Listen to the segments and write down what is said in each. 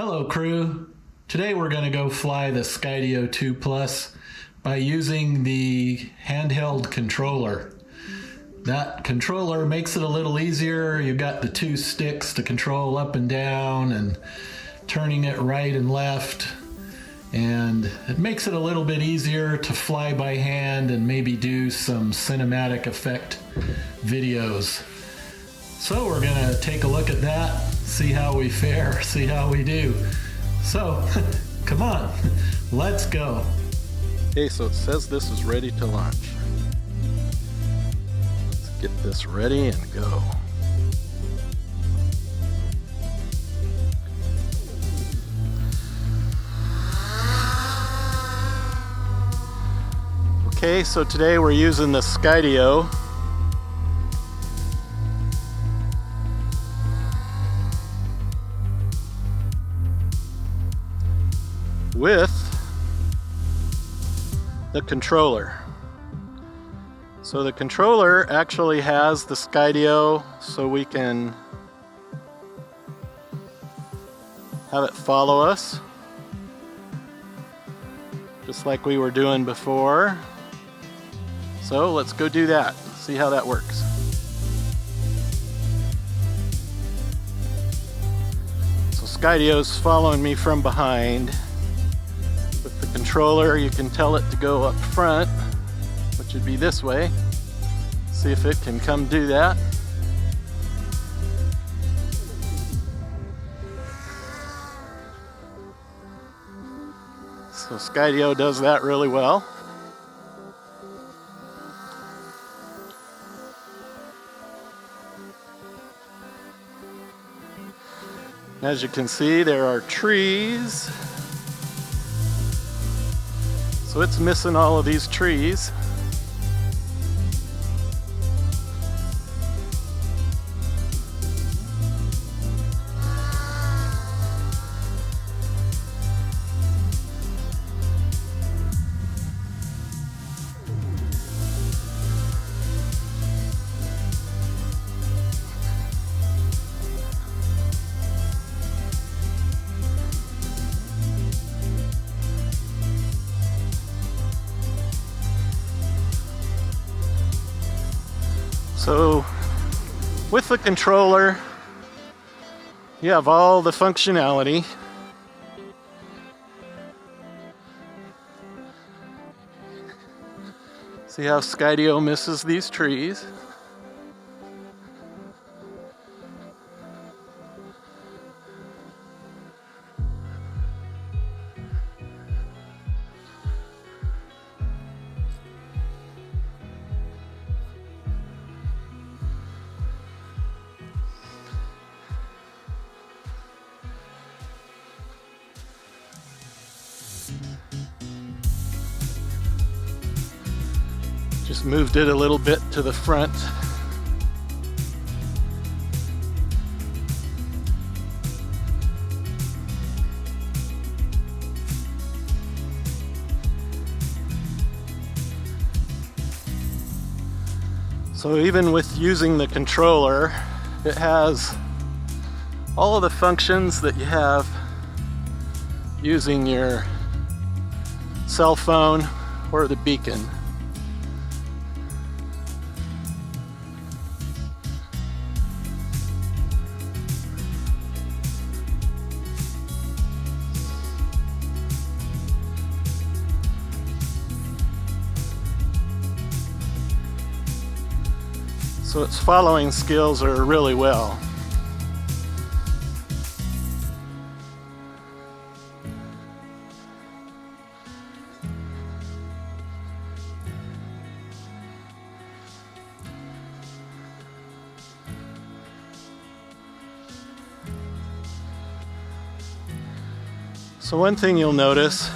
Hello crew! Today we're going to go fly the Skydio 2 Plus by using the handheld controller. That controller makes it a little easier. You've got the two sticks to control up and down and turning it right and left, and it makes it a little bit easier to fly by hand and maybe do some cinematic effect videos. So we're gonna take a look at that, see how we fare, see how we do. So, come on, let's go. Okay, so it says this is ready to launch. Let's get this ready and go. Okay, so today we're using the Skydio. With the controller. So the controller actually has the Skydio, so we can have it follow us, just like we were doing before. So let's go do that, see how that works. So Skydio's following me from behind. With the controller, you can tell it to go up front, which would be this way. See if it can come do that. So Skydio does that really well. As you can see, there are trees. So it's missing all of these trees. So with the controller, you have all the functionality. See how Skydio misses these trees? Just moved it a little bit to the front. So even with using the controller, it has all of the functions that you have using your cell phone or the beacon. So its following skills are really well. So one thing you'll notice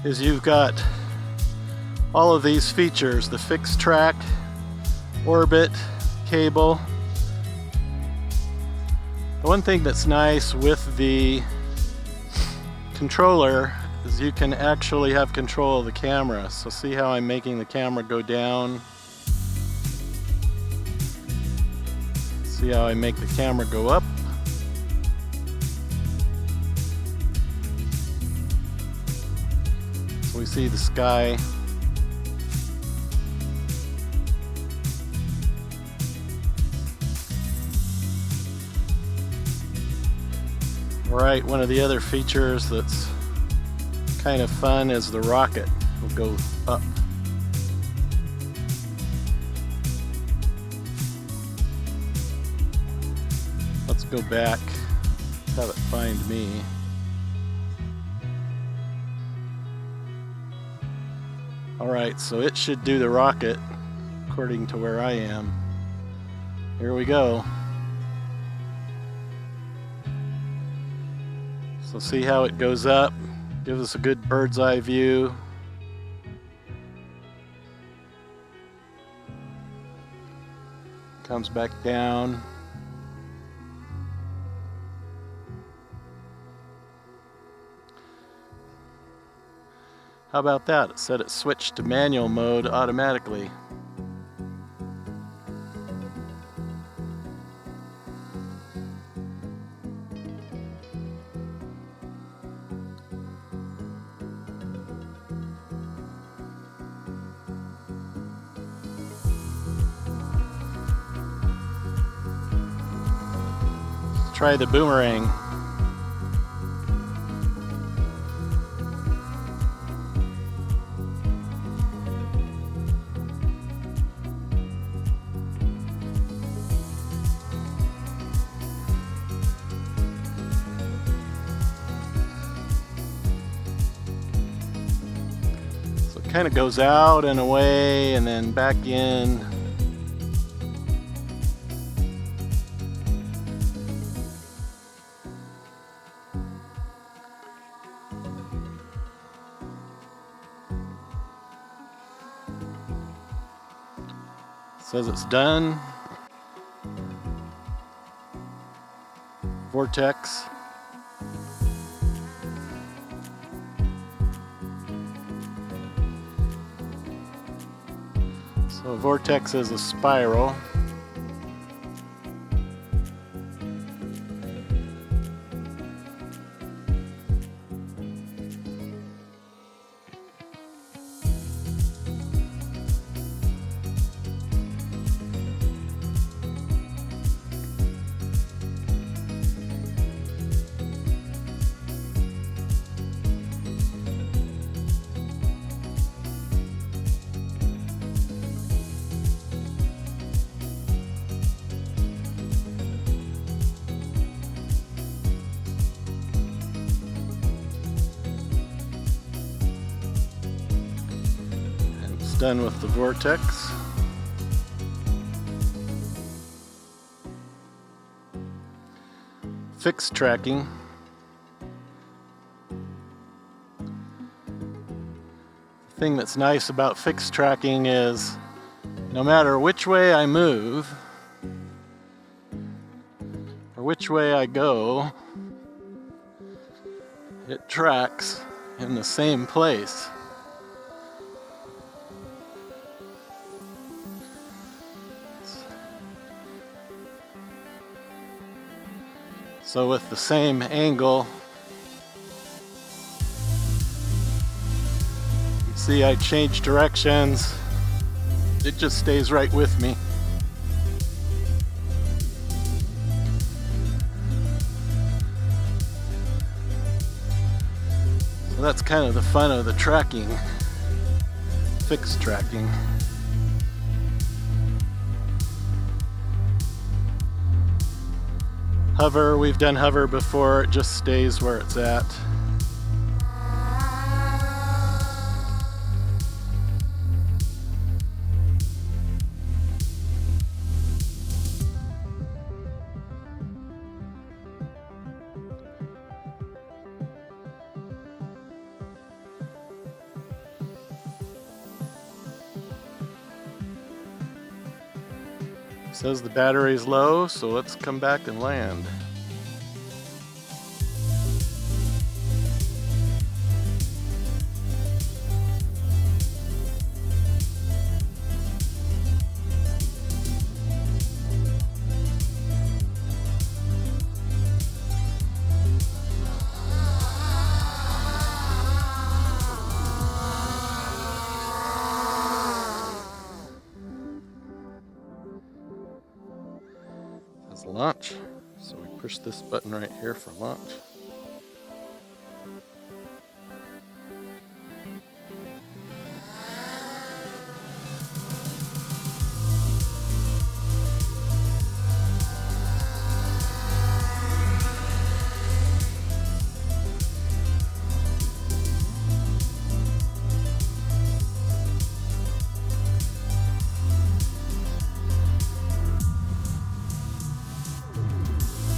is you've got all of these features, the fixed track, orbit, cable. The one thing that's nice with the controller is you can actually have control of the camera. So see how I'm making the camera go down? See how I make the camera go up? So we see the sky. Alright, one of the other features that's kind of fun is the rocket will go up. Let's go back, have it find me. Alright, so it should do the rocket according to where I am. Here we go. So see how it goes up, gives us a good bird's eye view. Comes back down. How about that? It said it switched to manual mode automatically. Try the boomerang. So it kind of goes out and away and then back in. Says it's done. Vortex. So Vortex is a spiral. Done with the Vortex. Fixed tracking. The thing that's nice about fixed tracking is no matter which way I move or which way I go, it tracks in the same place. So with the same angle, you see I change directions, it just stays right with me. So that's kind of the fun of the tracking, fixed tracking. Hover, we've done hover before, it just stays where it's at. Says the battery's low, so let's come back and land. launch. So we push this button right here for launch.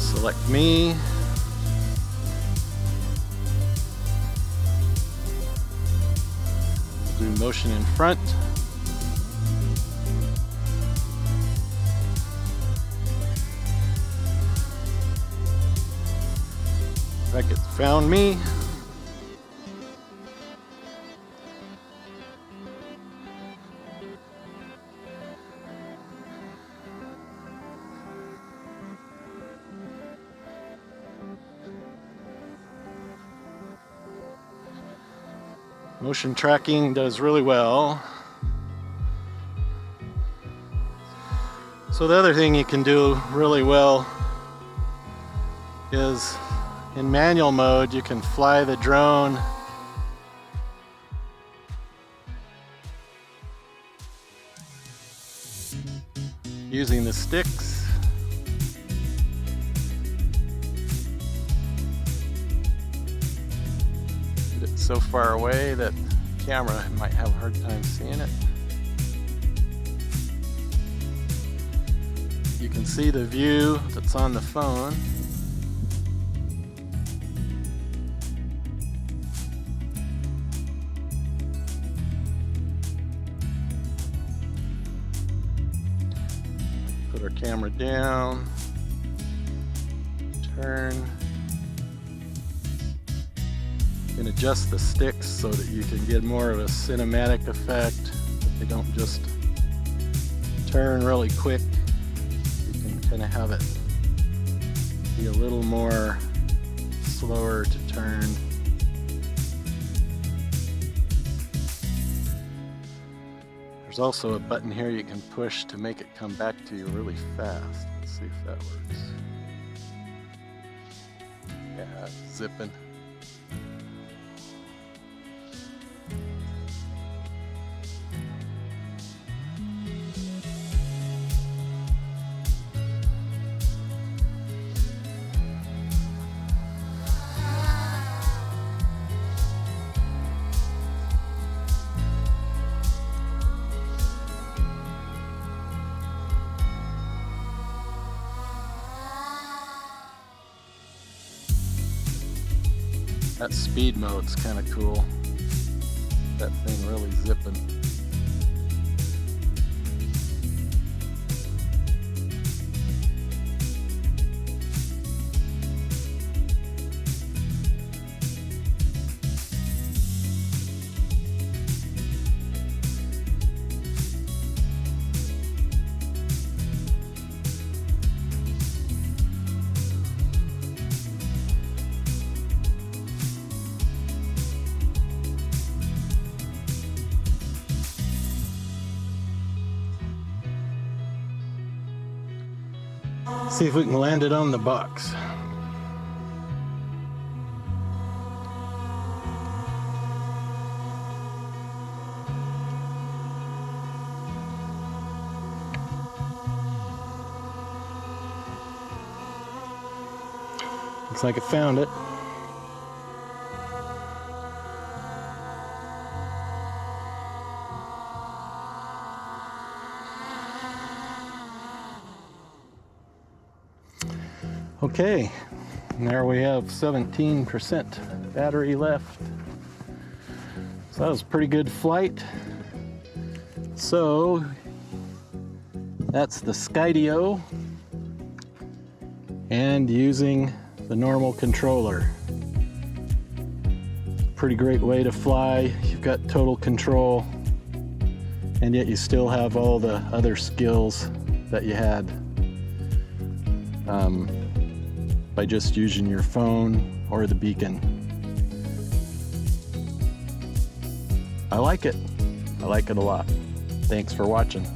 Select me. Do motion in front. Like it's found me. Motion tracking does really well. So the other thing you can do really well is in manual mode you can fly the drone using the sticks. It's so far away that the camera might have a hard time seeing it. You can see the view that's on the phone. Put our camera down, turn. You can adjust the sticks so that you can get more of a cinematic effect. They don't just turn really quick. You can kind of have it be a little more slower to turn. There's also a button here you can push to make it come back to you really fast. Let's see if that works. Yeah, it's zipping. That speed mode's kind of cool. That thing really zipping. See if we can land it on the box. Looks like it found it. Okay, and there we have 17% battery left. So that was a pretty good flight. So that's the Skydio and using the normal controller. Pretty great way to fly. You've got total control and yet you still have all the other skills that you had by just using your phone or the beacon. I like it. I like it a lot. Thanks for watching.